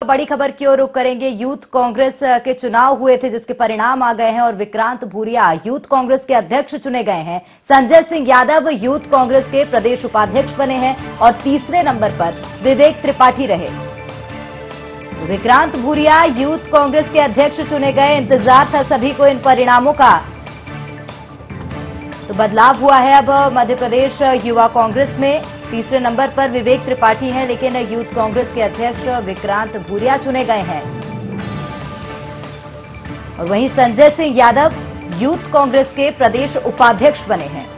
बड़ी खबर की ओर रुख करेंगे। यूथ कांग्रेस के चुनाव हुए थे जिसके परिणाम आ गए हैं और विक्रांत भूरिया यूथ कांग्रेस के अध्यक्ष चुने गए हैं। संजय सिंह यादव यूथ कांग्रेस के प्रदेश उपाध्यक्ष बने हैं और तीसरे नंबर पर विवेक त्रिपाठी रहे। विक्रांत भूरिया यूथ कांग्रेस के अध्यक्ष चुने गए। इंतजार था सभी को इन परिणामों का। तो बदलाव हुआ है अब मध्य प्रदेश युवा कांग्रेस में। तीसरे नंबर पर विवेक त्रिपाठी हैं, लेकिन यूथ कांग्रेस के अध्यक्ष विक्रांत भूरिया चुने गए हैं। और वहीं संजय सिंह यादव यूथ कांग्रेस के प्रदेश उपाध्यक्ष बने हैं।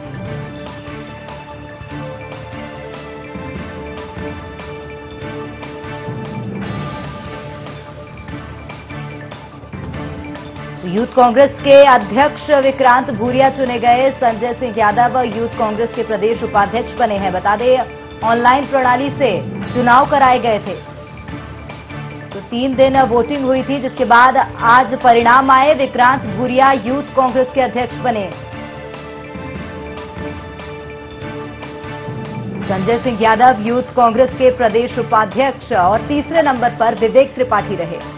यूथ कांग्रेस के अध्यक्ष विक्रांत भूरिया चुने गए। संजय सिंह यादव यूथ कांग्रेस के प्रदेश उपाध्यक्ष बने हैं। बता दें ऑनलाइन प्रणाली से चुनाव कराए गए थे। तो 3 दिन वोटिंग हुई थी, जिसके बाद आज परिणाम आए। विक्रांत भूरिया यूथ कांग्रेस के अध्यक्ष बने। संजय सिंह यादव यूथ कांग्रेस के प्रदेश उपाध्यक्ष और तीसरे नंबर पर विवेक त्रिपाठी रहे।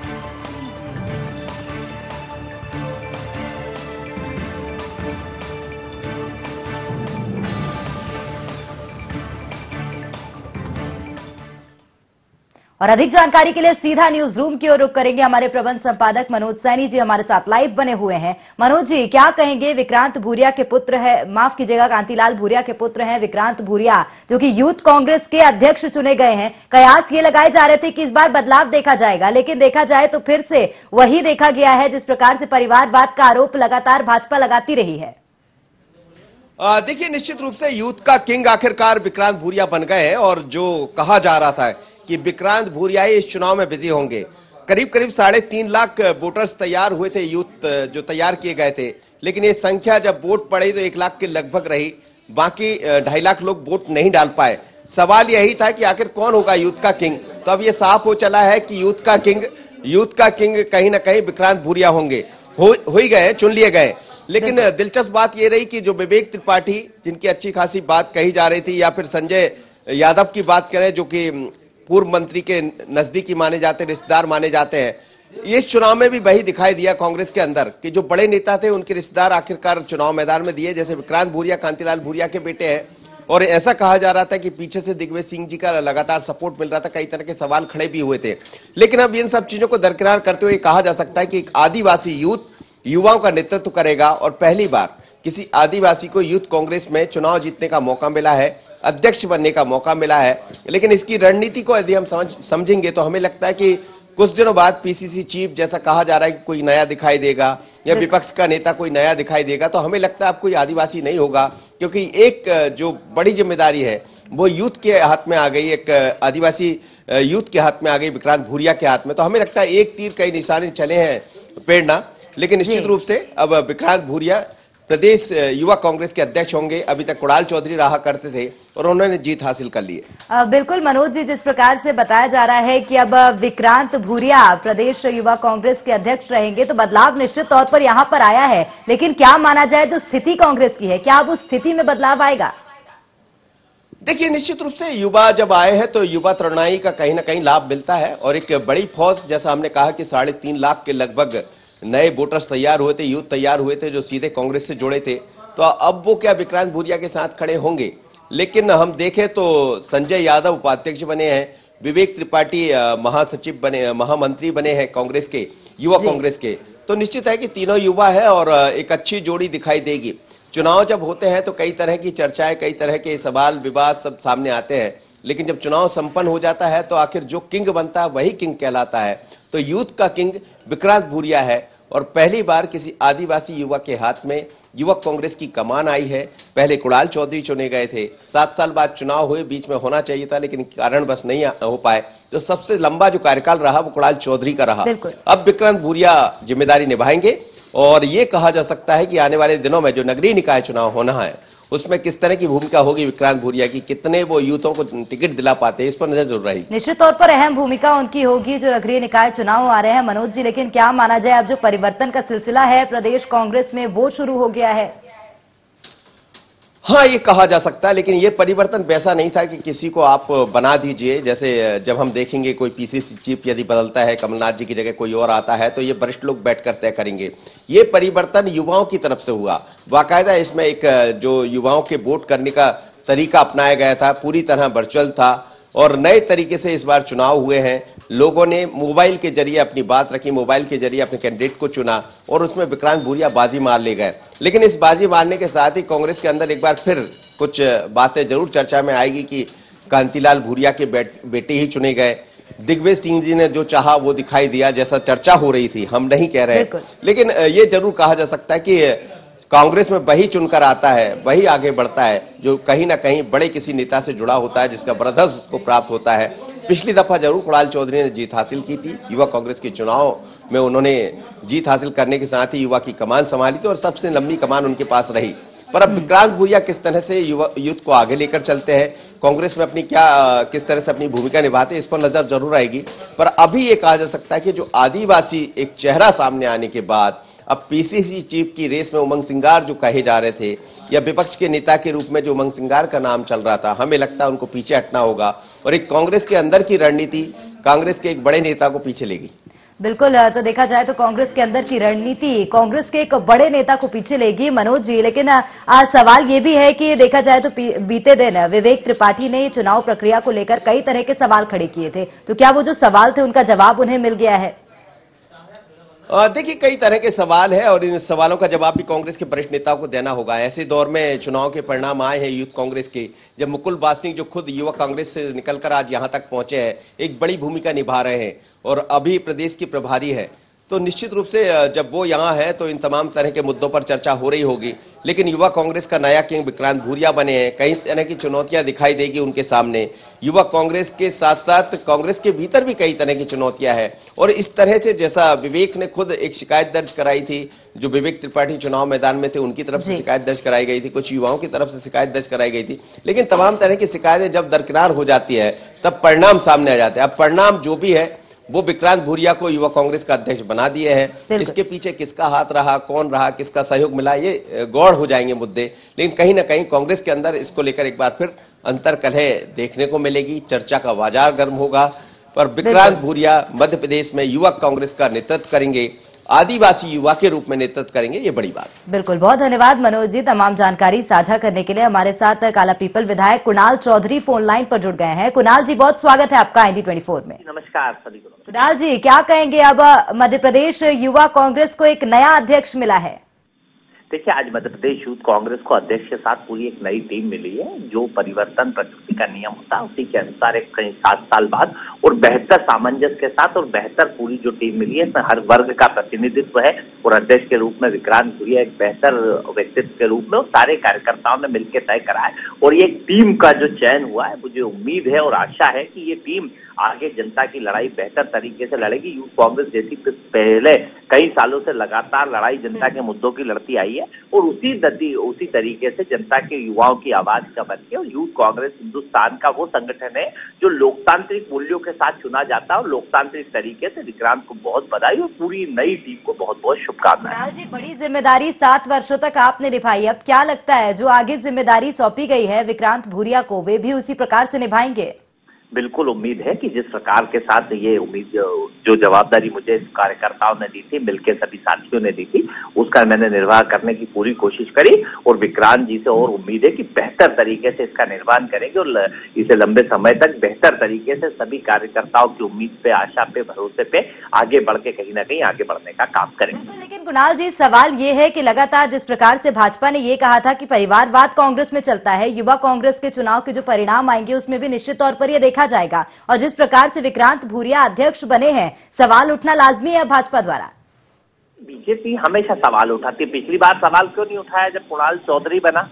और अधिक जानकारी के लिए सीधा न्यूज रूम की ओर रुख करेंगे। हमारे प्रबंध संपादक मनोज सैनी जी हमारे साथ लाइव बने हुए हैं। मनोज जी, क्या कहेंगे? विक्रांत भूरिया के पुत्र है, माफ कीजिएगा, कांतिलाल भूरिया के पुत्र हैं विक्रांत भूरिया, जो कि यूथ कांग्रेस के अध्यक्ष चुने गए हैं। कयास ये लगाए जा रहे थे कि इस बार बदलाव देखा जाएगा, लेकिन देखा जाए तो फिर से वही देखा गया है जिस प्रकार से परिवारवाद का आरोप लगातार भाजपा लगाती रही है। देखिए, निश्चित रूप से यूथ का किंग आखिरकार विक्रांत भूरिया बन गए हैं। और जो कहा जा रहा था कि विक्रांत भूरिया ही इस चुनाव में बिजी होंगे, करीब 3.5 लाख वोटर्स तैयार हुए थे, यूथ जो तैयार किए गए थे, लेकिन ये संख्या जब वोट पड़ी तो 1 लाख के लगभग रही। बाकी 2.5 लाख लोग वोट नहीं डाल पाए। सवाल यही था कि आखिर कौन होगा यूथ का किंग। तो अब ये साफ हो चला है कि यूथ का किंग कहीं ना कहीं विक्रांत भूरिया होंगे। हो ही गए, चुन लिए गए। लेकिन दिलचस्प बात यह रही कि जो विवेक त्रिपाठी, जिनकी अच्छी खासी बात कही जा रही थी, या फिर संजय यादव की बात करें जो कि पूर्व मंत्री के नजदीकी माने जाते, रिश्तेदार माने जाते हैं, इस चुनाव में भी वही दिखाई दिया कांग्रेस के अंदर कि जो बड़े नेता थे उनके रिश्तेदार आखिरकार चुनाव मैदान में दिए। जैसे विक्रांत भूरिया कांतिलाल भूरिया के बेटे हैं और ऐसा कहा जा रहा था कि पीछे से दिग्विजय सिंह जी का लगातार सपोर्ट मिल रहा था। कई तरह के सवाल खड़े भी हुए थे। लेकिन अब इन सब चीजों को दरकिनार करते हुए कहा जा सकता है कि एक आदिवासी यूथ युवाओं का नेतृत्व करेगा और पहली बार किसी आदिवासी को यूथ कांग्रेस में चुनाव जीतने का मौका मिला है, अध्यक्ष बनने का मौका मिला है। लेकिन इसकी रणनीति को यदि हम समझेंगे तो हमें लगता है कि कुछ दिनों बाद पीसीसी चीफ जैसा कहा जा रहा है कि कोई नया दिखाई देगा या विपक्ष का नेता कोई नया दिखाई देगा, तो हमें लगता है अब कोई आदिवासी नहीं होगा, क्योंकि एक जो बड़ी जिम्मेदारी है वो यूथ के हाथ में आ गई, एक आदिवासी यूथ के हाथ में आ गई, विक्रांत भूरिया के हाथ में। तो हमें लगता है एक तीर कई निशाने चले हैं प्रेरणा। लेकिन निश्चित रूप से अब विक्रांत भूरिया प्रदेश युवा कांग्रेस के अध्यक्ष होंगे। अभी तक कुणाल चौधरी रहा करते थे और उन्होंने जीत हासिल कर ली है। बिल्कुल मनोज जी, जिस प्रकार से बताया जा रहा है कि अब विक्रांत भूरिया प्रदेश युवा कांग्रेस के अध्यक्ष रहेंगे, तो बदलाव निश्चित तौर पर यहां पर आया है। लेकिन क्या माना जाए जो स्थिति कांग्रेस की है, क्या अब उस स्थिति में बदलाव आएगा? देखिए, निश्चित रूप से युवा जब आए हैं तो युवा तरुणाई का कहीं ना कहीं लाभ मिलता है। और एक बड़ी फौज, जैसा हमने कहा कि 3.5 लाख के लगभग नए वोटर्स तैयार हुए थे, यूथ तैयार हुए थे जो सीधे कांग्रेस से जुड़े थे। तो अब वो क्या विक्रांत भूरिया के साथ खड़े होंगे? लेकिन हम देखें तो संजय यादव उपाध्यक्ष बने हैं, विवेक त्रिपाठी महासचिव बने, महामंत्री बने हैं कांग्रेस के, युवा कांग्रेस के। तो निश्चित है कि तीनों युवा है और एक अच्छी जोड़ी दिखाई देगी। चुनाव जब होते हैं तो कई तरह की चर्चाएं, कई तरह के सवाल विवाद सब सामने आते हैं, लेकिन जब चुनाव संपन्न हो जाता है तो आखिर जो किंग बनता है वही किंग कहलाता है। तो यूथ का किंग विक्रांत भूरिया है और पहली बार किसी आदिवासी युवा के हाथ में युवक कांग्रेस की कमान आई है। पहले कुणाल चौधरी चुने गए थे, 7 साल बाद चुनाव हुए, बीच में होना चाहिए था लेकिन कारणवश नहीं हो पाए। तो सबसे लंबा जो कार्यकाल रहा वो कुणाल चौधरी का रहा। अब विक्रांत भूरिया जिम्मेदारी निभाएंगे और ये कहा जा सकता है कि आने वाले दिनों में जो नगरीय निकाय चुनाव होना है उसमें किस तरह की भूमिका होगी विक्रांत भूरिया की, कितने वो यूथों को टिकट दिला पाते हैं, इस पर नजर जरूर रहेगी। निश्चित तौर पर अहम भूमिका उनकी होगी जो नगरीय निकाय चुनाव आ रहे हैं मनोज जी। लेकिन क्या माना जाए अब जो परिवर्तन का सिलसिला है प्रदेश कांग्रेस में वो शुरू हो गया है? हाँ, ये कहा जा सकता है, लेकिन ये परिवर्तन वैसा नहीं था कि किसी को आप बना दीजिए। जैसे जब हम देखेंगे कोई पीसीसी चीफ यदि बदलता है, कमलनाथ जी की जगह कोई और आता है, तो ये वरिष्ठ लोग बैठकर तय करेंगे। ये परिवर्तन युवाओं की तरफ से हुआ। बाकायदा इसमें एक जो युवाओं के वोट करने का तरीका अपनाया गया था, पूरी तरह वर्चुअल था और नए तरीके से इस बार चुनाव हुए हैं। लोगों ने मोबाइल के जरिए अपनी बात रखी, मोबाइल के जरिए अपने कैंडिडेट को चुना और उसमें विक्रांत भूरिया बाजी मार ले गए। लेकिन इस बाजी मारने के साथ ही कांग्रेस के अंदर एक बार फिर कुछ बातें जरूर चर्चा में आएगी कि कांतिलाल भूरिया के बेटे ही चुने गए। दिग्विजय सिंह जी ने जो चाहा वो दिखाई दिया, जैसा चर्चा हो रही थी, हम नहीं कह रहे, लेकिन ये जरूर कहा जा सकता है कि कांग्रेस में वही चुनकर आता है, वही आगे बढ़ता है जो कहीं ना कहीं बड़े किसी नेता से जुड़ा होता है, जिसका वरदान उसको प्राप्त होता है। पिछली दफा जरूर कुणाल चौधरी ने जीत हासिल की थी। युवा कांग्रेस के चुनाव में उन्होंने जीत हासिल करने के साथ ही युवा की कमान संभाली थी और सबसे लंबी कमान उनके पास रही। पर अब विक्रांत भूरिया किस तरह से यूथ को आगे लेकर चलते हैं, कांग्रेस में अपनी किस तरह से अपनी भूमिका निभाते हैं, इस पर नजर जरूर आएगी। पर अभी ये कहा जा सकता है कि जो आदिवासी एक चेहरा सामने आने के बाद अब पीसीसी चीफ की रेस में उमंग सिंगार जो कहे जा रहे थे या विपक्ष के नेता के रूप में जो उमंग सिंगार का नाम चल रहा था, हमें लगता है उनको पीछे हटना होगा और एक कांग्रेस के अंदर की रणनीति कांग्रेस के एक बड़े नेता को पीछे लेगी। बिल्कुल, तो देखा जाए तो कांग्रेस के अंदर की रणनीति कांग्रेस के एक बड़े नेता को पीछे लेगी मनोज जी। लेकिन आज सवाल ये भी है कि देखा जाए तो बीते दिन विवेक त्रिपाठी ने चुनाव प्रक्रिया को लेकर कई तरह के सवाल खड़े किए थे, तो क्या वो जो सवाल थे उनका जवाब उन्हें मिल गया है? देखिए, कई तरह के सवाल है और इन सवालों का जवाब भी कांग्रेस के वरिष्ठ नेताओं को देना होगा। ऐसे दौर में चुनाव के परिणाम आए हैं यूथ कांग्रेस के, जब मुकुल वासनिक जो खुद युवा कांग्रेस से निकलकर आज यहां तक पहुंचे हैं, एक बड़ी भूमिका निभा रहे हैं और अभी प्रदेश की प्रभारी है, तो निश्चित रूप से जब वो यहाँ है तो इन तमाम तरह के मुद्दों पर चर्चा हो रही होगी। लेकिन युवा कांग्रेस का नया किंग विक्रांत भूरिया बने हैं, कई तरह की चुनौतियां दिखाई देगी उनके सामने। युवा कांग्रेस के साथ साथ कांग्रेस के भीतर भी कई तरह की चुनौतियां हैं और इस तरह से जैसा विवेक ने खुद एक शिकायत दर्ज कराई थी, जो विवेक त्रिपाठी चुनाव मैदान में थे उनकी तरफ से शिकायत दर्ज कराई गई थी, कुछ युवाओं की तरफ से शिकायत दर्ज कराई गई थी, लेकिन तमाम तरह की शिकायतें जब दरकिनार हो जाती है तब परिणाम सामने आ जाते हैं। अब परिणाम जो भी है वो विक्रांत भूरिया को युवा कांग्रेस का अध्यक्ष बना दिए हैं। इसके पीछे किसका हाथ रहा, कौन रहा, किसका सहयोग मिला, ये गौड़ हो जाएंगे मुद्दे। लेकिन कहीं ना कहीं कांग्रेस के अंदर इसको लेकर एक बार फिर अंतर्कलह देखने को मिलेगी, चर्चा का बाजार गर्म होगा। पर विक्रांत भूरिया मध्य प्रदेश में युवा कांग्रेस का नेतृत्व करेंगे, आदिवासी युवा के रूप में नेतृत्व करेंगे, ये बड़ी बात। बिल्कुल, बहुत धन्यवाद मनोज जी तमाम जानकारी साझा करने के लिए। हमारे साथ कालापीपल विधायक कुणाल चौधरी फोन लाइन पर जुड़ गए हैं। कुणाल जी, बहुत स्वागत है आपका IND24 में। नमस्कार सभी को। कुणाल जी, क्या कहेंगे, अब मध्य प्रदेश युवा कांग्रेस को एक नया अध्यक्ष मिला है? देखिए, आज मध्य प्रदेश यूथ कांग्रेस को अध्यक्ष के साथ पूरी एक नई टीम मिली है। जो परिवर्तन प्रकृति का नियम होता है उसी के अनुसार एक कहीं 7 साल बाद और बेहतर सामंजस्य के साथ और बेहतर पूरी जो टीम मिली है, इसमें हर वर्ग का प्रतिनिधित्व है और अध्यक्ष के रूप में विक्रांत भूरिया एक बेहतर व्यक्तित्व के रूप में और सारे कार्यकर्ताओं ने मिलकर तय करा है। और ये टीम का जो चयन हुआ है, मुझे उम्मीद है और आशा है कि ये टीम आगे जनता की लड़ाई बेहतर तरीके से लड़ेगी। यूथ कांग्रेस जैसी पहले कई सालों से लगातार लड़ाई जनता के मुद्दों की लड़ती आई है और उसी तरीके से जनता के युवाओं की आवाज का बन के, और यूथ कांग्रेस हिंदुस्तान का वो संगठन है जो लोकतांत्रिक मूल्यों के साथ चुना जाता है और लोकतांत्रिक तरीके से। विक्रांत को बहुत बधाई और पूरी नई टीम को बहुत बहुत शुभकामनाएं। जी, बड़ी जिम्मेदारी 7 वर्षों तक आपने निभाई, अब क्या लगता है जो आगे जिम्मेदारी सौंपी गई है विक्रांत भूरिया को, वे भी उसी प्रकार से निभाएंगे? बिल्कुल उम्मीद है कि जिस प्रकार के साथ ये उम्मीद जो जवाबदारी मुझे कार्यकर्ताओं ने दी थी, मिलकर सभी साथियों ने दी थी, उसका मैंने निर्वाह करने की पूरी कोशिश करी और विक्रांत जी से और उम्मीद है कि बेहतर तरीके से इसका निर्वहन करेंगे और इसे लंबे समय तक बेहतर तरीके से सभी कार्यकर्ताओं की उम्मीद पे, आशा पे, भरोसे पे आगे बढ़ के कहीं ना कहीं आगे बढ़ने का काम करेंगे। लेकिन कुणाल जी, सवाल ये है कि लगातार जिस प्रकार से भाजपा ने ये कहा था कि परिवारवाद कांग्रेस में चलता है, युवा कांग्रेस के चुनाव के जो परिणाम आएंगे उसमें भी निश्चित तौर पर यह देखा जाएगा, और जिस प्रकार से विक्रांत भूरिया अध्यक्ष बने हैं, सवाल उठना लाजमी है भाजपा द्वारा। बीजेपी हमेशा सवाल उठाती है। पिछली बार सवाल क्यों नहीं उठाया जब कुणाल चौधरी बना?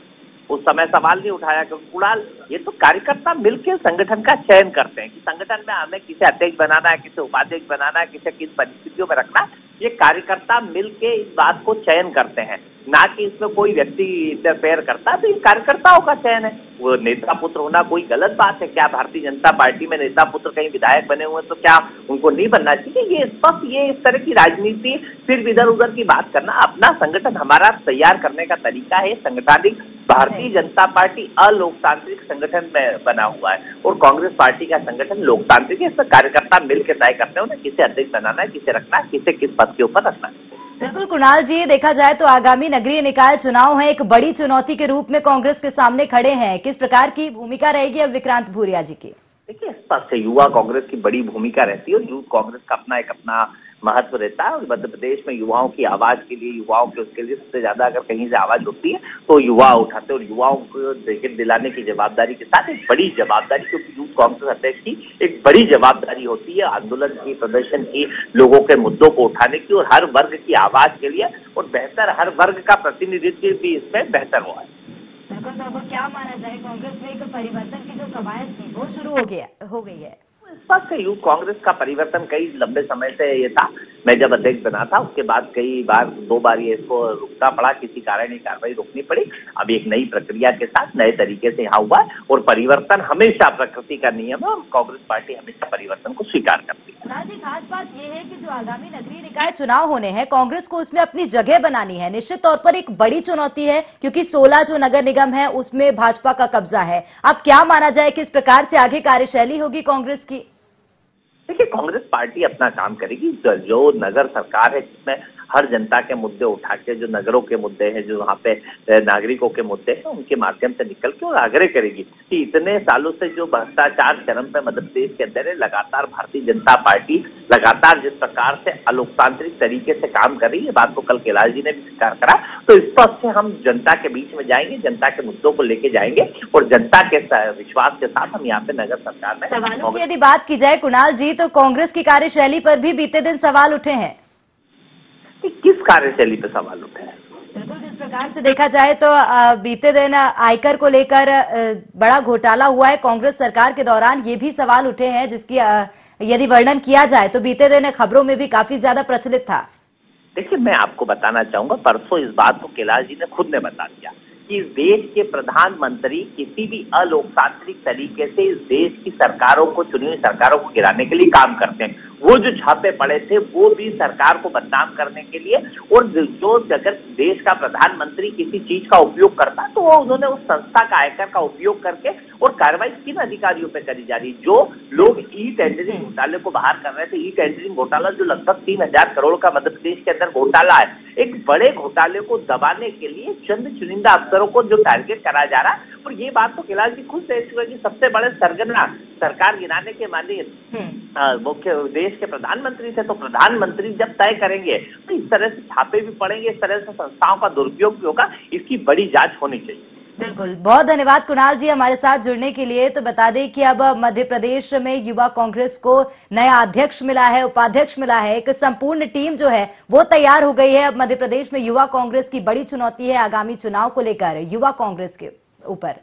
उस समय सवाल नहीं उठाया क्योंकि कुणाल, ये तो कार्यकर्ता मिलकर संगठन का चयन करते हैं कि संगठन में हमें किसे अध्यक्ष बनाना है, किसे उपाध्यक्ष बनाना है, किसे किस परिस्थितियों में रखना है। ये कार्यकर्ता मिलके इस बात को चयन करते हैं, ना कि इसमें कोई व्यक्ति इंटरफेयर करता है। तो ये कार्यकर्ताओं का चयन है। वो नेता पुत्र होना कोई गलत बात है क्या? भारतीय जनता पार्टी में नेता पुत्र कहीं विधायक बने हुए तो क्या उनको नहीं बनना चाहिए? ये स्पष्ट, ये इस तरह की राजनीति फिर इधर उधर की बात करना, अपना संगठन हमारा तैयार करने का तरीका है, संगठनिक भारतीय जनता पार्टी अलोकतांत्रिक संगठन में बना हुआ है और कांग्रेस पार्टी का संगठन लोकतांत्रिक है। इसमें कार्यकर्ता मिलकर तय करते हैं उन्हें किसे अध्यक्ष बनाना है, किसे रखना है, किसे किस पद के ऊपर रखना है। बिल्कुल कुणाल जी, देखा जाए तो आगामी नगरीय निकाय चुनाव है, एक बड़ी चुनौती के रूप में कांग्रेस के सामने खड़े हैं। किस प्रकार की भूमिका रहेगी अब विक्रांत भूरिया जी की? देखिए, स्पष्ट है युवा कांग्रेस की बड़ी भूमिका रहती है और यूथ कांग्रेस का अपना महत्व रहता है। और मध्य प्रदेश में युवाओं की आवाज के लिए, युवाओं के उसके लिए सबसे ज्यादा अगर कहीं से आवाज उठती है तो युवा उठाते हैं और युवाओं को टिकट दिलाने की जवाबदारी के साथ एक बड़ी जवाबदारी, क्योंकि यूथ कांग्रेस अध्यक्ष की एक बड़ी जवाबदारी होती है आंदोलन की, प्रदर्शन की, लोगों के मुद्दों को उठाने की और हर वर्ग की आवाज के लिए और बेहतर हर वर्ग का प्रतिनिधित्व भी इसमें बेहतर हुआ है। बिल्कुल, तो अब क्या माना जाए, कांग्रेस में एक परिवर्तन की जो कवायद थी वो शुरू हो गई है? स्पष्ट है, यूथ कांग्रेस का परिवर्तन कई लंबे समय से ये था। मैं जब अध्यक्ष बना था उसके बाद कई बार, 2 बार ये इसको रुकना पड़ा, किसी कारण ये कार्रवाई रोकनी पड़ी। अब एक नई प्रक्रिया के साथ नए तरीके से यहाँ हुआ है और परिवर्तन हमेशा प्रकृति का नियम है और कांग्रेस पार्टी हमेशा परिवर्तन को स्वीकार करती है। जी, खास बात यह है कि जो आगामी नगरीय निकाय चुनाव होने हैं, कांग्रेस को उसमें अपनी जगह बनानी है। निश्चित तौर पर एक बड़ी चुनौती है क्योंकि 16 जो नगर निगम है उसमें भाजपा का कब्जा है। अब क्या माना जाए, किस प्रकार से आगे कार्यशैली होगी कांग्रेस की? देखिए, कांग्रेस पार्टी अपना काम करेगी। जो नगर सरकार है जिसमें हर जनता के मुद्दे उठा के, जो नगरों के मुद्दे हैं, जो वहाँ पे नागरिकों के मुद्दे हैं, उनके माध्यम से निकल के और आग्रह करेगी कि इतने सालों से जो भ्रष्टाचार चरम पे मध्य प्रदेश के अंदर है, लगातार भारतीय जनता पार्टी लगातार जिस प्रकार से अलोकतांत्रिक तरीके से काम कर रही है, बात को कल कैलाश जी ने भी स्वीकार करा। तो इस पद से हम जनता के बीच में जाएंगे, जनता के मुद्दों को लेके जाएंगे और जनता के विश्वास के साथ हम यहाँ पे नगर सरकार में। सवालों की यदि बात की जाए कुणाल जी, तो कांग्रेस की कार्यशैली पर भी बीते दिन सवाल उठे हैं। किस कार्यशैली पे सवाल उठे हैं? बिल्कुल, जिस प्रकार से देखा जाए तो बीते दिन आयकर को लेकर बड़ा घोटाला हुआ है कांग्रेस सरकार के दौरान, ये भी सवाल उठे हैं जिसकी यदि वर्णन किया जाए तो बीते दिन खबरों में भी काफी ज्यादा प्रचलित था। देखिए, मैं आपको बताना चाहूंगा, परसों इस बात को कैलाश जी ने खुद ने बता दिया कि इस देश के प्रधानमंत्री किसी भी अलोकतांत्रिक तरीके से इस देश की सरकारों को, चुनी हुई सरकारों को गिराने के लिए काम करते हैं। वो जो छापे पड़े थे वो भी सरकार को बदनाम करने के लिए, और जो अगर देश का प्रधानमंत्री किसी चीज का उपयोग करता तो वो उन्होंने उस संस्था का, आयकर का उपयोग करके, और कार्रवाई किन अधिकारियों पे करी जा रही? जो लोग ई टेंडरिंग घोटाले को बाहर कर रहे थे। ई टेंडरिंग घोटाला जो लगभग 3000 करोड़ का मध्य प्रदेश के अंदर घोटाला है, एक बड़े घोटाले को दबाने के लिए चंद चुनिंदा अफसरों को जो टारगेट करा जा रहा है। और ये बात तो कैलाश जी खुद कह चुके हैं कि सबसे बड़े सरगना सरकार गिराने के मालिक मुख्य देश के प्रधानमंत्री थे। तो प्रधानमंत्री जब तय करेंगे तो इस तरह से छापे भी पड़ेंगे, इस तरह से संस्थाओं का दुरुपयोग भी होगा, इसकी बड़ी जांच होनी चाहिए। बिल्कुल, बहुत धन्यवाद कुणाल जी हमारे साथ जुड़ने के लिए। तो बता दें कि अब मध्य प्रदेश में युवा कांग्रेस को नया अध्यक्ष मिला है, उपाध्यक्ष मिला है, एक संपूर्ण टीम जो है वो तैयार हो गई है। अब मध्य प्रदेश में युवा कांग्रेस की बड़ी चुनौती है आगामी चुनाव को लेकर युवा कांग्रेस के ऊपर।